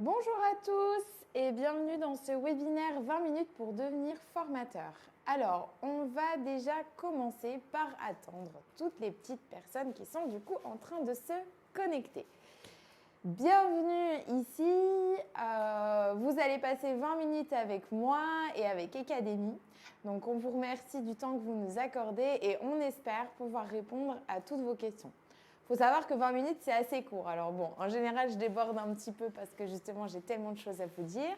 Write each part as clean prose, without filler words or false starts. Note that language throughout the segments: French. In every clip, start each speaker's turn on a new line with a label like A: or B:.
A: Bonjour à tous et bienvenue dans ce webinaire 20 minutes pour devenir formateur. Alors, on va déjà commencer par attendre toutes les petites personnes qui sont du coup en train de se connecter. Bienvenue ici, vous allez passer 20 minutes avec moi et avec Ecademy. Donc on vous remercie du temps que vous nous accordez et on espère pouvoir répondre à toutes vos questions. Il faut savoir que 20 minutes, c'est assez court. Alors bon, en général, je déborde un petit peu parce que justement, j'ai tellement de choses à vous dire.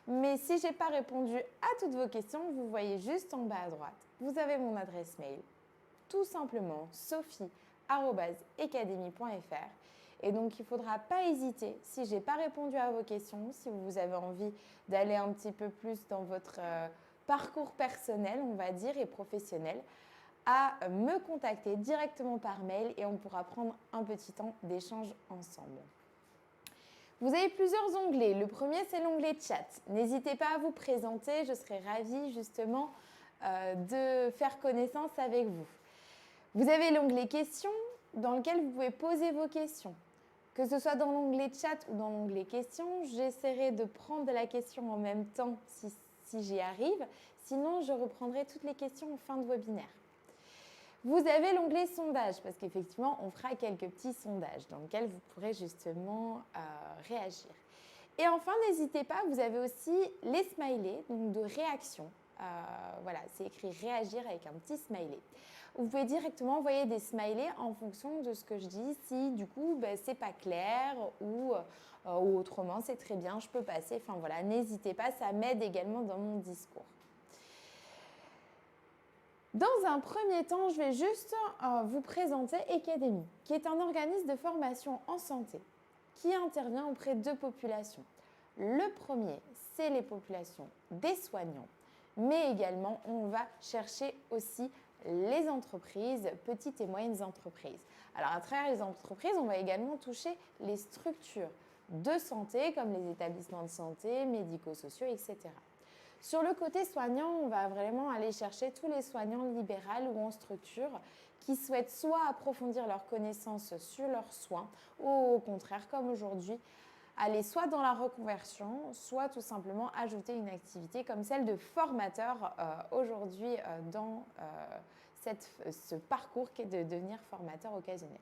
A: Mais si je n'ai pas répondu à toutes vos questions, vous voyez juste en bas à droite, vous avez mon adresse mail, tout simplement sophie@ecademy.fr. Et donc, il ne faudra pas hésiter, si je n'ai pas répondu à vos questions, si vous avez envie d'aller un petit peu plus dans votre parcours personnel, on va dire, et professionnel, à me contacter directement par mail et on pourra prendre un petit temps d'échange ensemble. Vous avez plusieurs onglets. Le premier, c'est l'onglet chat. N'hésitez pas à vous présenter, je serai ravie justement de faire connaissance avec vous. Vous avez l'onglet questions dans lequel vous pouvez poser vos questions. Que ce soit dans l'onglet chat ou dans l'onglet questions, j'essaierai de prendre la question en même temps si j'y arrive. Sinon, je reprendrai toutes les questions en fin de webinaire. Vous avez l'onglet sondage parce qu'effectivement, on fera quelques petits sondages dans lesquels vous pourrez justement réagir. Et enfin, n'hésitez pas, vous avez aussi les smileys, donc de réaction. Voilà, c'est écrit réagir avec un petit smiley. Vous pouvez directement envoyer des smileys en fonction de ce que je dis, si du coup, c'est pas clair ou autrement, c'est très bien, je peux passer. Enfin voilà, n'hésitez pas, ça m'aide également dans mon discours. Dans un premier temps, je vais juste vous présenter Ecademy, qui est un organisme de formation en santé qui intervient auprès de deux populations. Le premier, c'est les populations des soignants, mais également on va chercher aussi les entreprises, petites et moyennes entreprises. Alors à travers les entreprises, on va également toucher les structures de santé comme les établissements de santé, médico-sociaux, etc. Sur le côté soignant, on va vraiment aller chercher tous les soignants libéraux ou en structure qui souhaitent soit approfondir leurs connaissances sur leurs soins ou au contraire, comme aujourd'hui, aller soit dans la reconversion, soit tout simplement ajouter une activité comme celle de formateur aujourd'hui dans ce parcours qui est de devenir formateur occasionnel.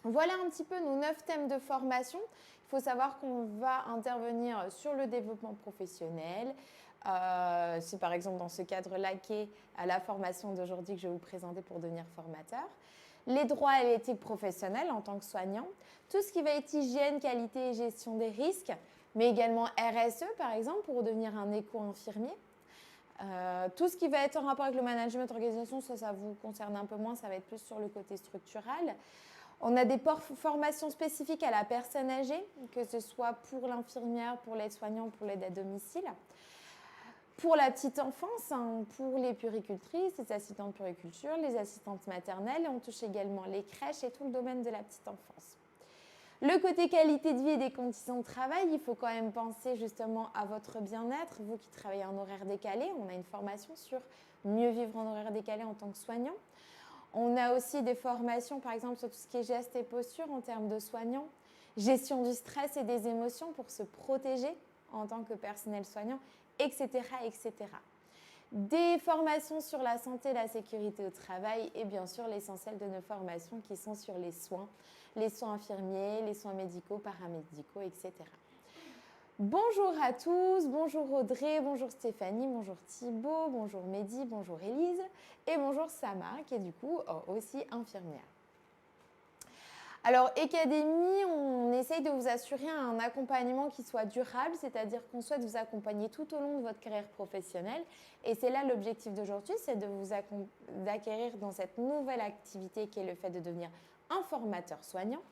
A: Voilà un petit peu nos 9 thèmes de formation. Il faut savoir qu'on va intervenir sur le développement professionnel. C'est par exemple dans ce cadre-là qu'est la formation d'aujourd'hui que je vais vous présenter pour devenir formateur. Les droits et l'éthique professionnelle en tant que soignant. Tout ce qui va être hygiène, qualité et gestion des risques, mais également RSE par exemple pour devenir un éco-infirmier. Tout ce qui va être en rapport avec le management organisation, ça vous concerne un peu moins, ça va être plus sur le côté structural. On a des formations spécifiques à la personne âgée, que ce soit pour l'infirmière, pour l'aide-soignant, pour l'aide à domicile. Pour la petite enfance, pour les puéricultrices, les assistantes puériculture, les assistantes maternelles. Et on touche également les crèches et tout le domaine de la petite enfance. Le côté qualité de vie et des conditions de travail, il faut quand même penser justement à votre bien-être. Vous qui travaillez en horaire décalé, on a une formation sur mieux vivre en horaire décalé en tant que soignant. On a aussi des formations, par exemple, sur tout ce qui est gestes et postures en termes de soignants, gestion du stress et des émotions pour se protéger en tant que personnel soignant, etc., etc. Des formations sur la santé et la sécurité au travail et bien sûr l'essentiel de nos formations qui sont sur les soins infirmiers, les soins médicaux, paramédicaux, etc. Bonjour à tous, bonjour Audrey, bonjour Stéphanie, bonjour Thibaut, bonjour Mehdi, bonjour Élise et bonjour Samar qui est du coup aussi infirmière. Alors Ecademy, on essaye de vous assurer un accompagnement qui soit durable, c'est-à-dire qu'on souhaite vous accompagner tout au long de votre carrière professionnelle et c'est là l'objectif d'aujourd'hui, c'est de vous d'acquérir dans cette nouvelle activité qui est le fait de devenir un formateur soignant.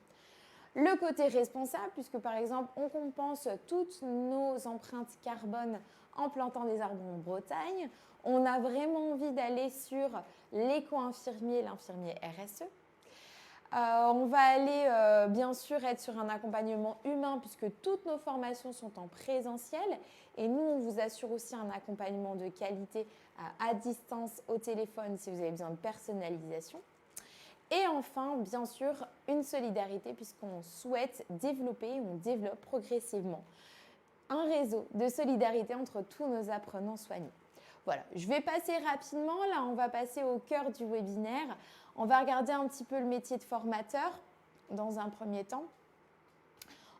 A: Le côté responsable, puisque par exemple, on compense toutes nos empreintes carbone en plantant des arbres en Bretagne. On a vraiment envie d'aller sur l'éco-infirmier, l'infirmier RSE. On va aller bien sûr être sur un accompagnement humain puisque toutes nos formations sont en présentiel et nous, on vous assure aussi un accompagnement de qualité à distance au téléphone si vous avez besoin de personnalisation. Et enfin, bien sûr, une solidarité puisqu'on souhaite développer, on développe progressivement un réseau de solidarité entre tous nos apprenants soignants. Voilà, je vais passer rapidement. Là, on va passer au cœur du webinaire. On va regarder un petit peu le métier de formateur dans un premier temps.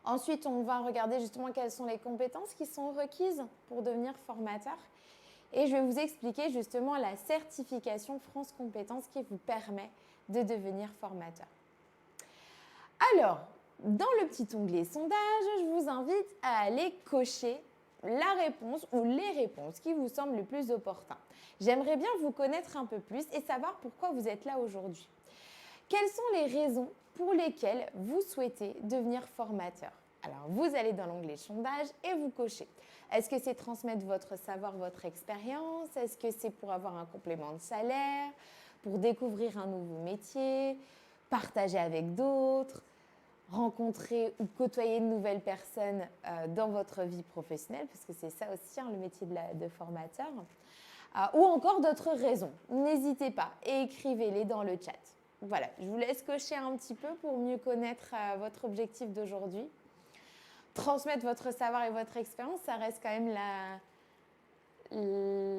A: Ensuite, on va regarder justement quelles sont les compétences qui sont requises pour devenir formateur. Et je vais vous expliquer justement la certification France Compétences qui vous permet de devenir formateur. Alors, dans le petit onglet sondage, je vous invite à aller cocher la réponse ou les réponses qui vous semblent les plus opportuns. J'aimerais bien vous connaître un peu plus et savoir pourquoi vous êtes là aujourd'hui. Quelles sont les raisons pour lesquelles vous souhaitez devenir formateur? Alors, vous allez dans l'onglet sondage et vous cochez. Est-ce que c'est transmettre votre savoir, votre expérience? Est-ce que c'est pour avoir un complément de salaire? Pour découvrir un nouveau métier? Partager avec d'autres? Rencontrer ou côtoyer de nouvelles personnes dans votre vie professionnelle, parce que c'est ça aussi le métier de formateur, ou encore d'autres raisons. N'hésitez pas et écrivez-les dans le chat. Voilà, je vous laisse cocher un petit peu pour mieux connaître votre objectif d'aujourd'hui. Transmettre votre savoir et votre expérience, ça reste quand même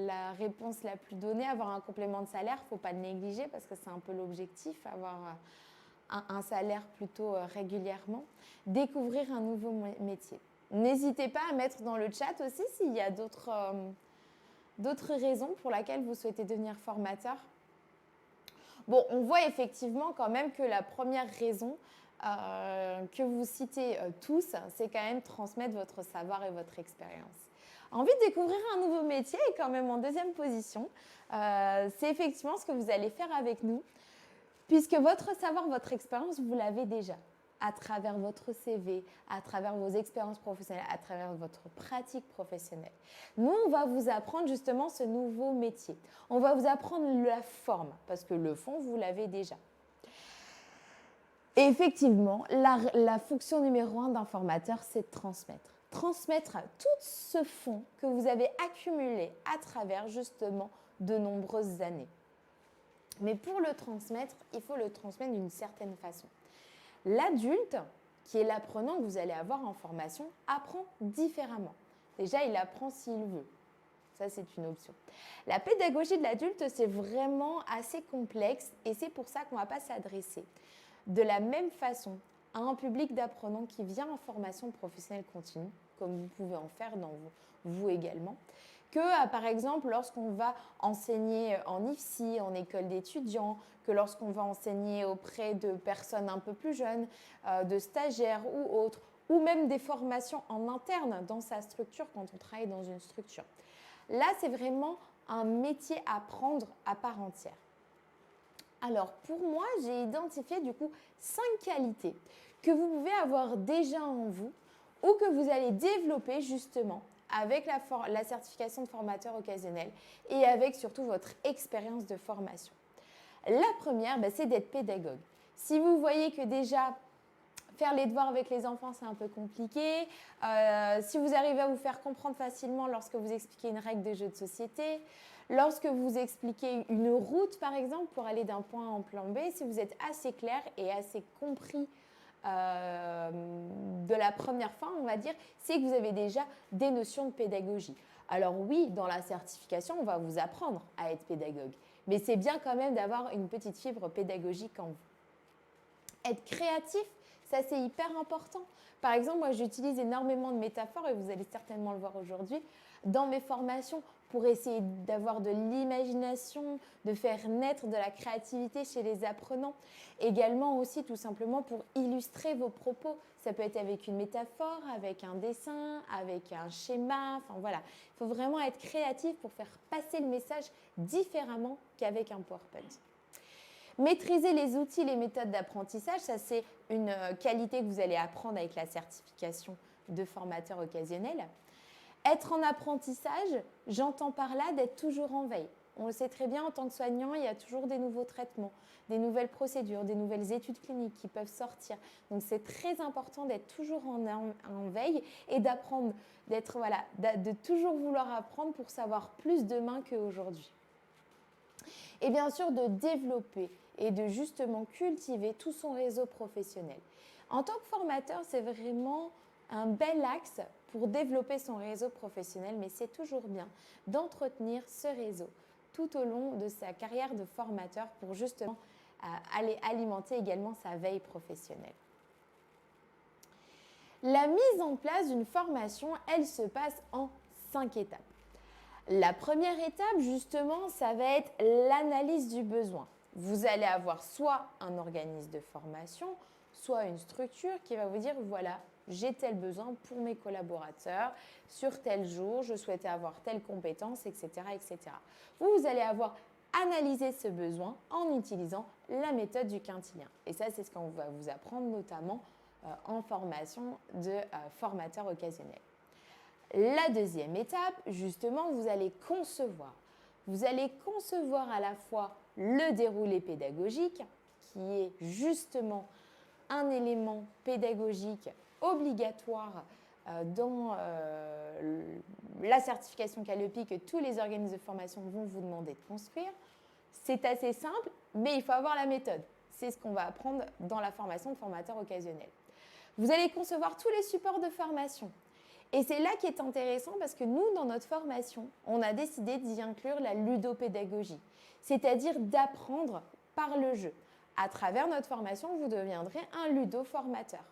A: la réponse la plus donnée. Avoir un complément de salaire, il ne faut pas le négliger parce que c'est un peu l'objectif, avoir un salaire plutôt régulièrement. Découvrir un nouveau métier. N'hésitez pas à mettre dans le chat aussi s'il y a d'autres raisons pour lesquelles vous souhaitez devenir formateur. Bon, on voit effectivement quand même que la première raison que vous citez tous, c'est quand même transmettre votre savoir et votre expérience. Envie de découvrir un nouveau métier est quand même en deuxième position. C'est effectivement ce que vous allez faire avec nous, puisque votre savoir, votre expérience, vous l'avez déjà à travers votre CV, à travers vos expériences professionnelles, à travers votre pratique professionnelle. Nous, on va vous apprendre justement ce nouveau métier. On va vous apprendre la forme, parce que le fond, vous l'avez déjà. Et effectivement, la fonction numéro 1 d'un formateur, c'est de transmettre. Transmettre tout ce fond que vous avez accumulé à travers justement de nombreuses années. Mais pour le transmettre, il faut le transmettre d'une certaine façon. L'adulte, qui est l'apprenant que vous allez avoir en formation, apprend différemment. Déjà, il apprend s'il veut. Ça, c'est une option. La pédagogie de l'adulte, c'est vraiment assez complexe et c'est pour ça qu'on ne va pas s'adresser de la même façon à un public d'apprenants qui vient en formation professionnelle continue, comme vous pouvez en faire dans vous également, que par exemple lorsqu'on va enseigner en IFSI, en école d'étudiants, que lorsqu'on va enseigner auprès de personnes un peu plus jeunes, de stagiaires ou autres, ou même des formations en interne dans sa structure quand on travaille dans une structure. Là, c'est vraiment un métier à prendre à part entière. Alors, pour moi, j'ai identifié du coup 5 qualités que vous pouvez avoir déjà en vous ou que vous allez développer justement avec la certification de formateur occasionnel et avec surtout votre expérience de formation. La première, c'est d'être pédagogue. Si vous voyez que déjà faire les devoirs avec les enfants, c'est un peu compliqué, si vous arrivez à vous faire comprendre facilement lorsque vous expliquez une règle de jeu de société, lorsque vous expliquez une route, par exemple, pour aller d'un point A en plan B, si vous êtes assez clair et assez compris de la première fois, on va dire, c'est que vous avez déjà des notions de pédagogie. Alors oui, dans la certification, on va vous apprendre à être pédagogue, mais c'est bien quand même d'avoir une petite fibre pédagogique en vous. Être créatif, ça c'est hyper important. Par exemple, moi j'utilise énormément de métaphores et vous allez certainement le voir aujourd'hui dans mes formations pour essayer d'avoir de l'imagination, de faire naître de la créativité chez les apprenants. Également aussi tout simplement pour illustrer vos propos. Ça peut être avec une métaphore, avec un dessin, avec un schéma, enfin voilà. Il faut vraiment être créatif pour faire passer le message différemment qu'avec un PowerPoint. Maîtriser les outils, les méthodes d'apprentissage, ça c'est une qualité que vous allez apprendre avec la certification de formateur occasionnel. Être en apprentissage, j'entends par là d'être toujours en veille. On le sait très bien, en tant que soignant, il y a toujours des nouveaux traitements, des nouvelles procédures, des nouvelles études cliniques qui peuvent sortir. Donc c'est très important d'être toujours en veille et d'apprendre, de toujours vouloir apprendre pour savoir plus demain qu'aujourd'hui. Et bien sûr, de développer et de justement cultiver tout son réseau professionnel. En tant que formateur, c'est vraiment un bel axe pour développer son réseau professionnel, mais c'est toujours bien d'entretenir ce réseau tout au long de sa carrière de formateur pour justement aller alimenter également sa veille professionnelle. La mise en place d'une formation, elle se passe en 5 étapes. La première étape, justement, ça va être l'analyse du besoin. Vous allez avoir soit un organisme de formation, soit une structure qui va vous dire, voilà, j'ai tel besoin pour mes collaborateurs, sur tel jour, je souhaitais avoir telle compétence, etc., etc. Vous allez avoir analysé ce besoin en utilisant la méthode du quintilien. Et ça, c'est ce qu'on va vous apprendre notamment en formation de formateur occasionnel. La deuxième étape, justement, vous allez concevoir. Vous allez concevoir à la fois le déroulé pédagogique, qui est justement un élément pédagogique obligatoire dans la certification Calliope que tous les organismes de formation vont vous demander de construire. C'est assez simple, mais il faut avoir la méthode. C'est ce qu'on va apprendre dans la formation de formateur occasionnel. Vous allez concevoir tous les supports de formation. Et c'est là qui est intéressant parce que nous, dans notre formation, on a décidé d'y inclure la ludopédagogie, c'est-à-dire d'apprendre par le jeu. À travers notre formation, vous deviendrez un ludo-formateur.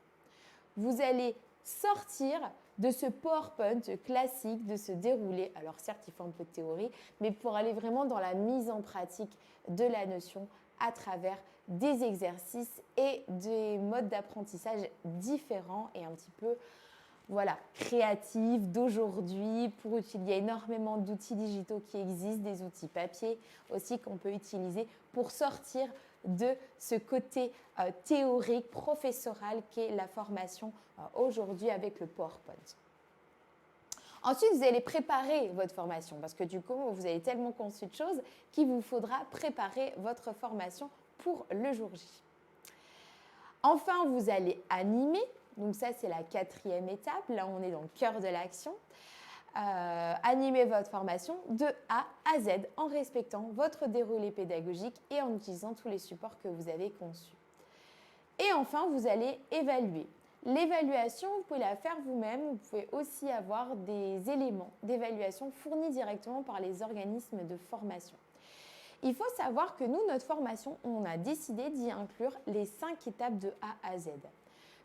A: Vous allez sortir de ce PowerPoint classique, de ce déroulé. Alors certes, il faut un peu de théorie, mais pour aller vraiment dans la mise en pratique de la notion à travers des exercices et des modes d'apprentissage différents et un petit peu créatifs d'aujourd'hui. Il y a énormément d'outils digitaux qui existent, des outils papier aussi qu'on peut utiliser pour sortir de ce côté théorique, professoral qu'est la formation aujourd'hui avec le PowerPoint. Ensuite, vous allez préparer votre formation parce que du coup, vous avez tellement conçu de choses qu'il vous faudra préparer votre formation pour le jour J. Enfin, vous allez animer. Donc ça, c'est la quatrième étape. Là, on est dans le cœur de l'action. Animer votre formation de A à Z en respectant votre déroulé pédagogique et en utilisant tous les supports que vous avez conçus. Et enfin, vous allez évaluer. L'évaluation, vous pouvez la faire vous-même. Vous pouvez aussi avoir des éléments d'évaluation fournis directement par les organismes de formation. Il faut savoir que nous, notre formation, on a décidé d'y inclure les 5 étapes de A à Z.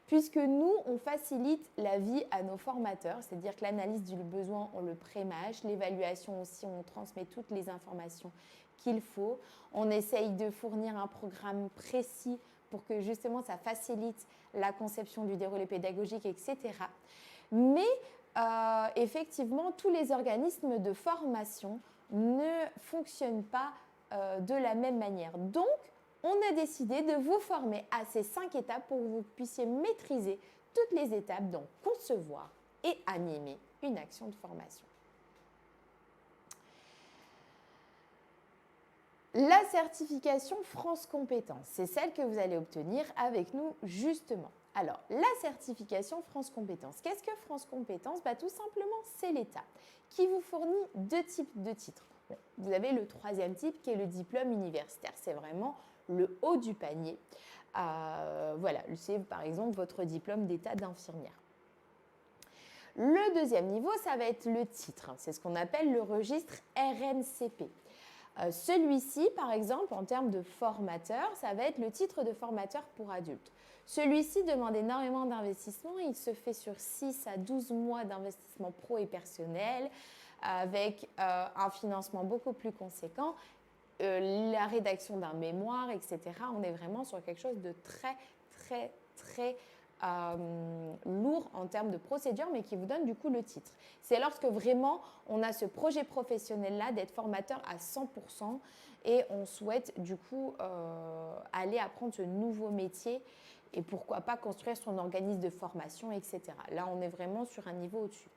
A: Puisque nous, on facilite la vie à nos formateurs, c'est-à-dire que l'analyse du besoin, on le prémâche, l'évaluation aussi, on transmet toutes les informations qu'il faut. On essaye de fournir un programme précis pour que justement ça facilite la conception du déroulé pédagogique, etc. Mais effectivement, tous les organismes de formation ne fonctionnent pas de la même manière. Donc, on a décidé de vous former à ces 5 étapes pour que vous puissiez maîtriser toutes les étapes dont concevoir et animer une action de formation. La certification France Compétences, c'est celle que vous allez obtenir avec nous justement. Alors, la certification France Compétences. Qu'est-ce que France Compétences ? Tout simplement, c'est l'État qui vous fournit 2 types de titres. Vous avez le 3e type qui est le diplôme universitaire. C'est vraiment le haut du panier. C'est par exemple votre diplôme d'état d'infirmière. Le 2e niveau, ça va être le titre. C'est ce qu'on appelle le registre RNCP. Celui-ci, par exemple, en termes de formateur, ça va être le titre de formateur pour adultes. Celui-ci demande énormément d'investissement. Il se fait sur 6 à 12 mois d'investissement pro et personnel avec un financement beaucoup plus conséquent. La rédaction d'un mémoire, etc. On est vraiment sur quelque chose de très lourd en termes de procédure, mais qui vous donne du coup le titre. C'est lorsque vraiment on a ce projet professionnel-là d'être formateur à 100% et on souhaite du coup aller apprendre ce nouveau métier et pourquoi pas construire son organisme de formation, etc. Là, on est vraiment sur un niveau au-dessus.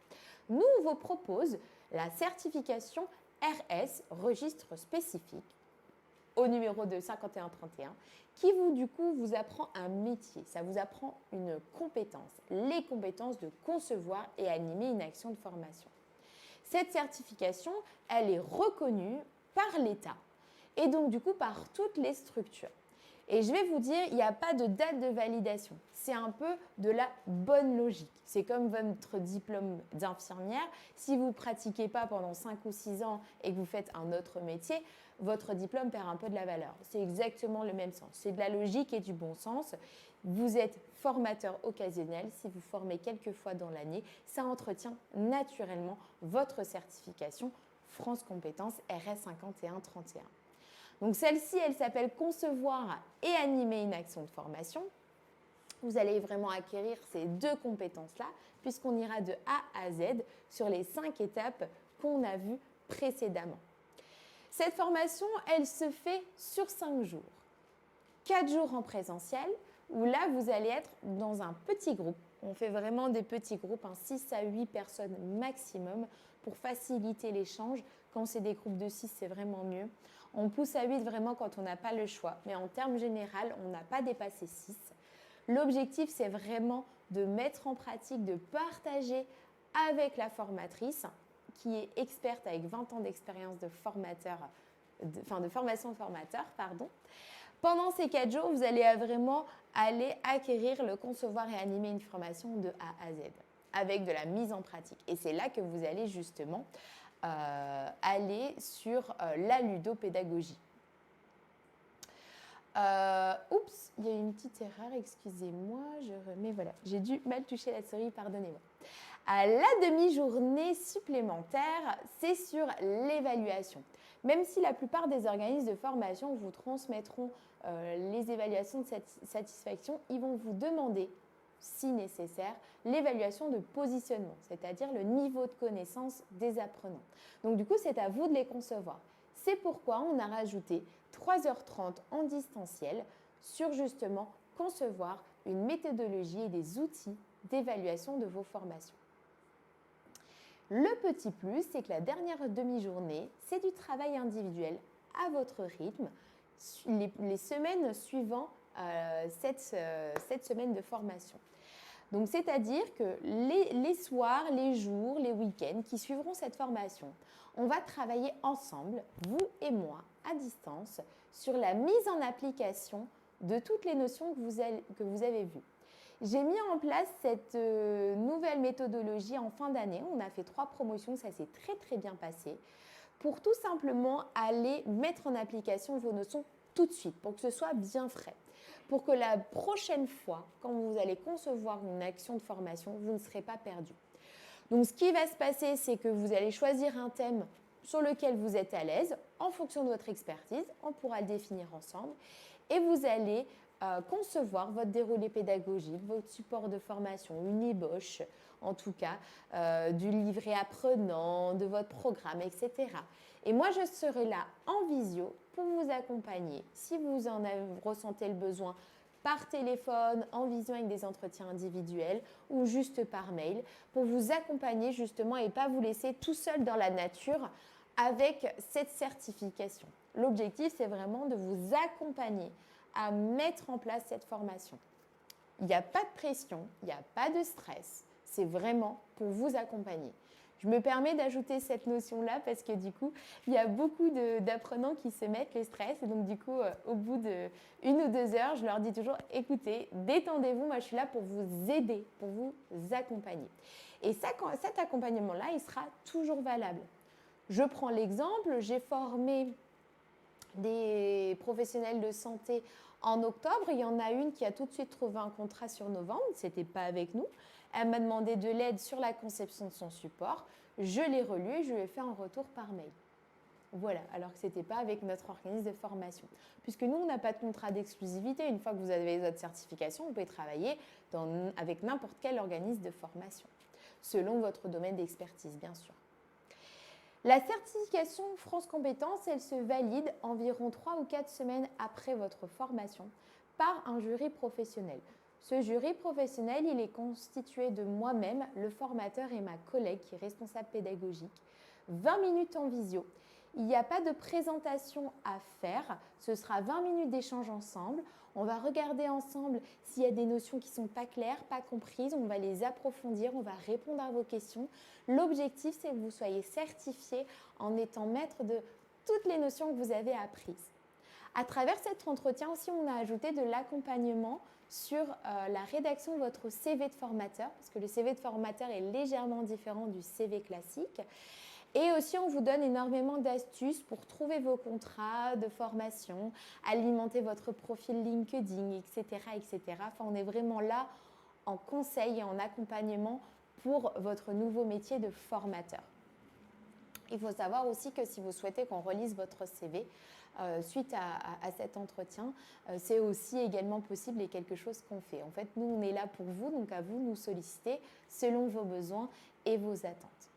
A: Nous, on vous propose la certification RS, registre spécifique, au numéro de 5131, qui vous apprend un métier, ça vous apprend une compétence, les compétences de concevoir et animer une action de formation. Cette certification, elle est reconnue par l'État et donc du coup par toutes les structures. Et je vais vous dire, il n'y a pas de date de validation. C'est un peu de la bonne logique. C'est comme votre diplôme d'infirmière. Si vous ne pratiquez pas pendant 5 ou 6 ans et que vous faites un autre métier, votre diplôme perd un peu de la valeur. C'est exactement le même sens. C'est de la logique et du bon sens. Vous êtes formateur occasionnel. Si vous formez quelques fois dans l'année, ça entretient naturellement votre certification France Compétences RS 5131. Donc celle-ci, elle s'appelle concevoir et animer une action de formation. Vous allez vraiment acquérir ces 2 compétences-là, puisqu'on ira de A à Z sur les 5 étapes qu'on a vues précédemment. Cette formation, elle se fait sur 5 jours. 4 jours en présentiel, où là, vous allez être dans un petit groupe. On fait vraiment des petits groupes, 6 à 8 personnes maximum, pour faciliter l'échange. Quand c'est des groupes de 6, c'est vraiment mieux. On pousse à 8 vraiment quand on n'a pas le choix. Mais en termes généraux, on n'a pas dépassé 6. L'objectif, c'est vraiment de mettre en pratique, de partager avec la formatrice, qui est experte avec 20 ans d'expérience de formation de formateur. Pendant ces 4 jours, vous allez vraiment aller acquérir le concevoir et animer une formation de A à Z, avec de la mise en pratique. Et c'est là que vous allez justement aller sur la ludopédagogie. Oups, il y a une petite erreur, excusez-moi, je remets, voilà, j'ai dû mal toucher la souris, pardonnez-moi. La demi-journée supplémentaire, c'est sur l'évaluation. Même si la plupart des organismes de formation vous transmettront les évaluations de satisfaction, ils vont vous demander, si nécessaire, l'évaluation de positionnement, c'est-à-dire le niveau de connaissance des apprenants. Donc du coup, c'est à vous de les concevoir. C'est pourquoi on a rajouté 3h30 en distanciel sur justement concevoir une méthodologie et des outils d'évaluation de vos formations. Le petit plus, c'est que la dernière demi-journée, c'est du travail individuel à votre rythme, les semaines suivant cette semaine de formation. Donc, c'est-à-dire que les soirs, les jours, les week-ends qui suivront cette formation, on va travailler ensemble, vous et moi, à distance, sur la mise en application de toutes les notions que vous avez vues. J'ai mis en place cette nouvelle méthodologie en fin d'année. On a fait 3 promotions, ça s'est très très bien passé, pour tout simplement aller mettre en application vos notions tout de suite, pour que ce soit bien frais. Pour que la prochaine fois, quand vous allez concevoir une action de formation, vous ne serez pas perdu. Donc, ce qui va se passer, c'est que vous allez choisir un thème sur lequel vous êtes à l'aise, en fonction de votre expertise, on pourra le définir ensemble, et vous allez concevoir votre déroulé pédagogique, votre support de formation, une ébauche, en tout cas, du livret apprenant, de votre programme, etc. Et moi, je serai là en visio pour vous accompagner, si vous en ressentez le besoin, par téléphone, en visio avec des entretiens individuels ou juste par mail, pour vous accompagner justement et pas vous laisser tout seul dans la nature avec cette certification. L'objectif, c'est vraiment de vous accompagner à mettre en place cette formation. Il n'y a pas de pression, il n'y a pas de stress, c'est vraiment pour vous accompagner. Je me permets d'ajouter cette notion-là parce que du coup, il y a beaucoup d'apprenants qui se mettent le stress. Et donc du coup, au bout d'1 ou 2 heures, je leur dis toujours, écoutez, détendez-vous, moi je suis là pour vous aider, pour vous accompagner. Et ça, cet accompagnement-là, il sera toujours valable. Je prends l'exemple, j'ai formé des professionnels de santé en octobre. Il y en a une qui a tout de suite trouvé un contrat sur novembre, ce n'était pas avec nous. Elle m'a demandé de l'aide sur la conception de son support. Je l'ai relu et je lui ai fait un retour par mail. Voilà, alors que ce n'était pas avec notre organisme de formation. Puisque nous, on n'a pas de contrat d'exclusivité. Une fois que vous avez votre certification, vous pouvez travailler avec n'importe quel organisme de formation, selon votre domaine d'expertise, bien sûr. La certification France Compétences, elle se valide environ 3 ou 4 semaines après votre formation par un jury professionnel. Ce jury professionnel, il est constitué de moi-même, le formateur et ma collègue qui est responsable pédagogique. 20 minutes en visio. Il n'y a pas de présentation à faire, ce sera 20 minutes d'échange ensemble. On va regarder ensemble s'il y a des notions qui ne sont pas claires, pas comprises, on va les approfondir, on va répondre à vos questions. L'objectif, c'est que vous soyez certifié en étant maître de toutes les notions que vous avez apprises. À travers cet entretien aussi, on a ajouté de l'accompagnement sur la rédaction de votre CV de formateur, parce que le CV de formateur est légèrement différent du CV classique. Et aussi, on vous donne énormément d'astuces pour trouver vos contrats de formation, alimenter votre profil LinkedIn, etc., etc. Enfin, on est vraiment là en conseil et en accompagnement pour votre nouveau métier de formateur. Il faut savoir aussi que si vous souhaitez qu'on relise votre CV suite à cet entretien, c'est aussi également possible et quelque chose qu'on fait. En fait, nous, on est là pour vous, donc à vous de nous solliciter selon vos besoins et vos attentes.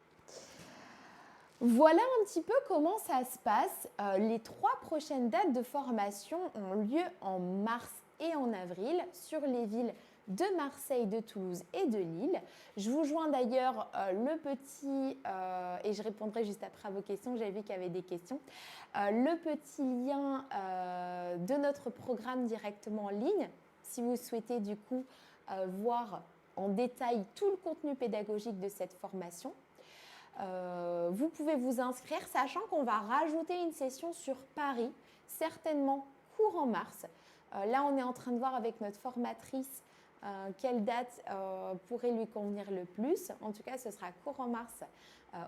A: Voilà un petit peu comment ça se passe. Les 3 prochaines dates de formation ont lieu en mars et en avril sur les villes de Marseille, de Toulouse et de Lille. Je vous joins d'ailleurs le petit, et je répondrai juste après à vos questions, j'avais vu qu'il y avait des questions, le petit lien de notre programme directement en ligne, si vous souhaitez du coup voir en détail tout le contenu pédagogique de cette formation. Vous pouvez vous inscrire, sachant qu'on va rajouter une session sur Paris, certainement courant mars. Là, on est en train de voir avec notre formatrice quelle date pourrait lui convenir le plus. En tout cas, ce sera courant mars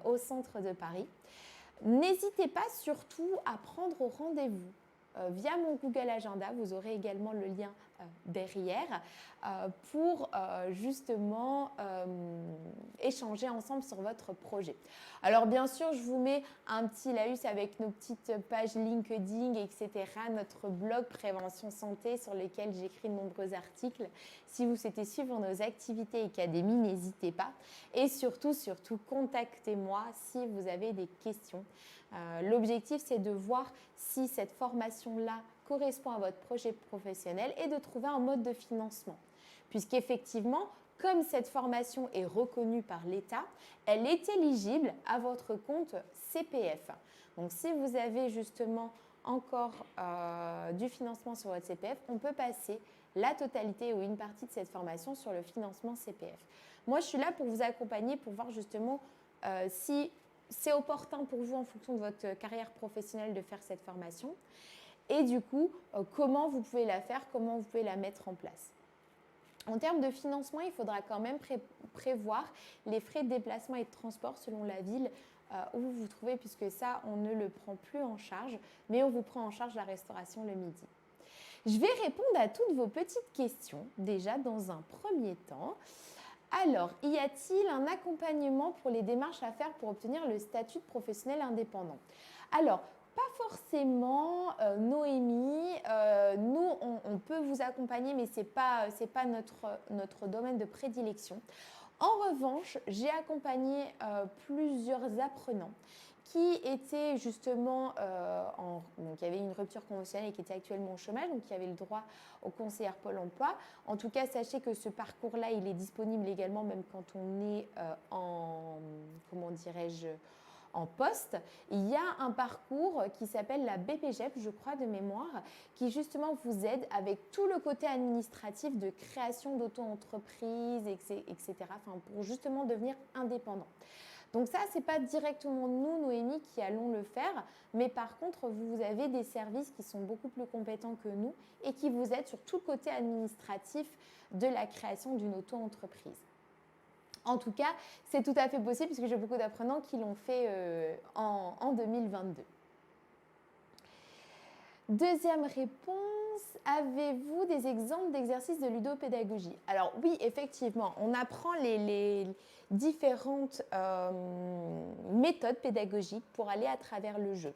A: au centre de Paris. N'hésitez pas surtout à prendre rendez-vous via mon Google Agenda. Vous aurez également le lien derrière pour justement échanger ensemble sur votre projet. Alors bien sûr, je vous mets un petit laïus avec nos petites pages LinkedIn, etc. Notre blog Prévention Santé sur lequel j'écris de nombreux articles. Si vous souhaitez suivre nos activités académie, n'hésitez pas. Et surtout, contactez-moi si vous avez des questions. L'objectif, c'est de voir si cette formation-là correspond à votre projet professionnel et de trouver un mode de financement. Puisqu'effectivement, comme cette formation est reconnue par l'État, elle est éligible à votre compte CPF. Donc, si vous avez justement encore du financement sur votre CPF, on peut passer la totalité ou une partie de cette formation sur le financement CPF. Moi, je suis là pour vous accompagner, pour voir justement si c'est opportun pour vous en fonction de votre carrière professionnelle de faire cette formation et du coup, comment vous pouvez la faire, comment vous pouvez la mettre en place. En termes de financement, il faudra quand même prévoir les frais de déplacement et de transport selon la ville où vous vous trouvez, puisque ça, on ne le prend plus en charge, mais on vous prend en charge la restauration le midi. Je vais répondre à toutes vos petites questions, déjà dans un premier temps. Alors, y a-t-il un accompagnement pour les démarches à faire pour obtenir le statut de professionnel indépendant? Alors, pas forcément, Noémie. Nous, on peut vous accompagner, mais ce n'est pas notre domaine de prédilection. En revanche, j'ai accompagné plusieurs apprenants qui étaient justement donc il y avait une rupture conventionnelle et qui étaient actuellement au chômage, donc qui avaient le droit au conseiller Pôle emploi. En tout cas, sachez que ce parcours-là, il est disponible également même quand on est en poste. Il y a un parcours qui s'appelle la BPGEP, je crois de mémoire, qui justement vous aide avec tout le côté administratif de création d'auto-entreprise, etc. Enfin, pour justement devenir indépendant. Donc ça, ce n'est pas directement nous, Noémie, qui allons le faire, mais par contre, vous avez des services qui sont beaucoup plus compétents que nous et qui vous aident sur tout le côté administratif de la création d'une auto-entreprise. En tout cas, c'est tout à fait possible puisque j'ai beaucoup d'apprenants qui l'ont fait en 2022. Deuxième réponse, avez-vous des exemples d'exercices de ludopédagogie? Alors oui, effectivement, on apprend les différentes méthodes pédagogiques pour aller à travers le jeu.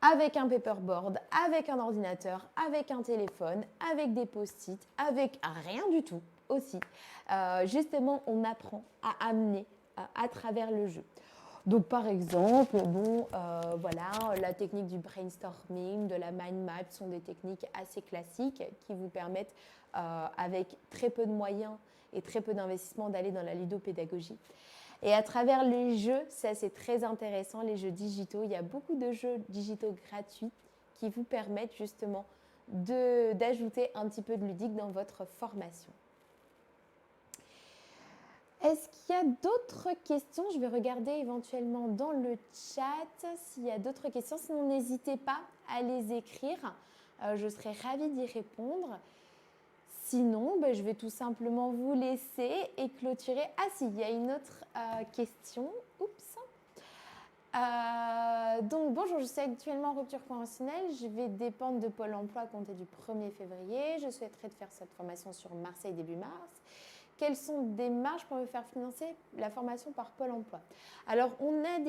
A: Avec un paperboard, avec un ordinateur, avec un téléphone, avec des post-it, avec rien du tout aussi. Justement, on apprend à amener à travers le jeu. Donc par exemple, voilà, la technique du brainstorming, de la mind map sont des techniques assez classiques qui vous permettent, avec très peu de moyens et très peu d'investissement, d'aller dans la ludopédagogie. Et à travers les jeux, ça c'est très intéressant, les jeux digitaux. Il y a beaucoup de jeux digitaux gratuits qui vous permettent justement d'ajouter un petit peu de ludique dans votre formation. Est-ce qu'il y a d'autres questions? Je vais regarder éventuellement dans le chat s'il y a d'autres questions. Sinon, n'hésitez pas à les écrire. Je serai ravie d'y répondre. Sinon, je vais tout simplement vous laisser et clôturer. Ah si, il y a une autre question. Oups. Donc bonjour, je suis actuellement en rupture conventionnelle. Je vais dépendre de Pôle emploi à compter du 1er février. Je souhaiterais faire cette formation sur Marseille début mars. Quelles sont des marges pour me faire financer la formation par Pôle emploi? Alors, on a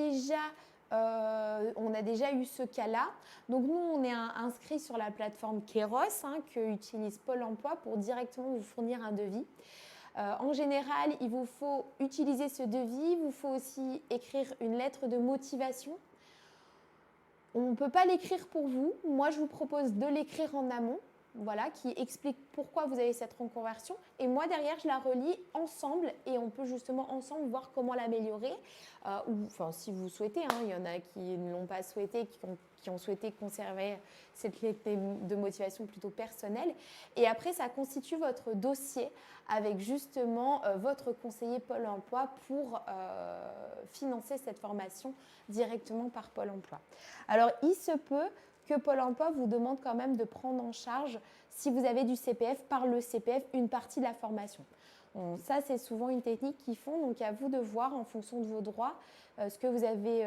A: déjà eu ce cas-là. Donc, nous, on est inscrit sur la plateforme Keros, que utilise Pôle emploi pour directement vous fournir un devis. En général, il vous faut utiliser ce devis. Il vous faut aussi écrire une lettre de motivation. On ne peut pas l'écrire pour vous. Moi, je vous propose de l'écrire en amont. Voilà, qui explique pourquoi vous avez cette reconversion. Et moi, derrière, je la relis ensemble et on peut justement ensemble voir comment l'améliorer. Enfin, si vous souhaitez, il y en a qui ne l'ont pas souhaité, qui ont souhaité conserver cette lettre de motivation plutôt personnelle. Et après, ça constitue votre dossier avec justement votre conseiller Pôle emploi pour financer cette formation directement par Pôle emploi. Alors, il se peut que Pôle emploi vous demande quand même de prendre en charge, si vous avez du CPF, par le CPF, une partie de la formation. Bon, ça, c'est souvent une technique qu'ils font, donc à vous de voir en fonction de vos droits ce que vous avez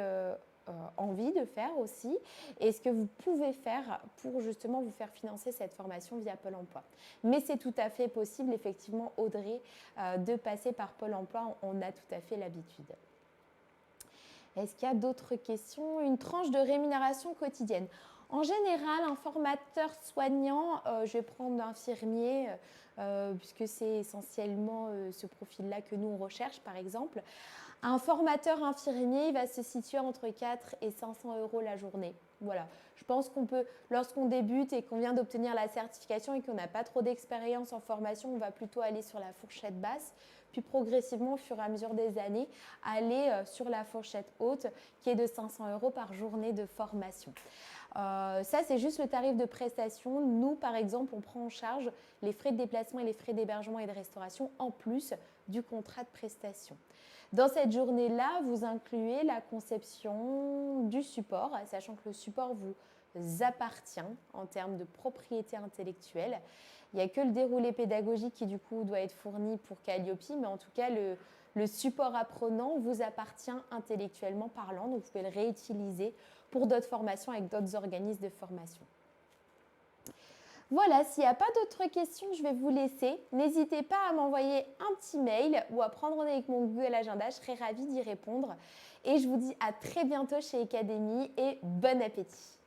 A: envie de faire aussi et ce que vous pouvez faire pour justement vous faire financer cette formation via Pôle emploi. Mais c'est tout à fait possible, effectivement, Audrey, de passer par Pôle emploi, on a tout à fait l'habitude. Est-ce qu'il y a d'autres questions? Une tranche de rémunération quotidienne. En général, un formateur soignant, je vais prendre infirmier, puisque c'est essentiellement ce profil-là que nous on recherche, par exemple. Un formateur infirmier va se situer entre 4 et 500 € la journée. Voilà. Je pense qu'on peut, lorsqu'on débute et qu'on vient d'obtenir la certification et qu'on n'a pas trop d'expérience en formation, on va plutôt aller sur la fourchette basse, puis progressivement, au fur et à mesure des années, aller sur la fourchette haute qui est de 500 € par journée de formation. Ça, c'est juste le tarif de prestation. Nous, par exemple, on prend en charge les frais de déplacement et les frais d'hébergement et de restauration en plus du contrat de prestation. Dans cette journée-là, vous incluez la conception du support, sachant que le support vous appartient en termes de propriété intellectuelle. Il n'y a que le déroulé pédagogique qui, du coup, doit être fourni pour Calliope, mais en tout cas, le support apprenant vous appartient intellectuellement parlant, donc vous pouvez le réutiliser pour d'autres formations avec d'autres organismes de formation. Voilà, s'il n'y a pas d'autres questions, je vais vous laisser. N'hésitez pas à m'envoyer un petit mail ou à prendre rendez-vous avec mon Google Agenda, je serai ravie d'y répondre. Et je vous dis à très bientôt chez Academy et bon appétit.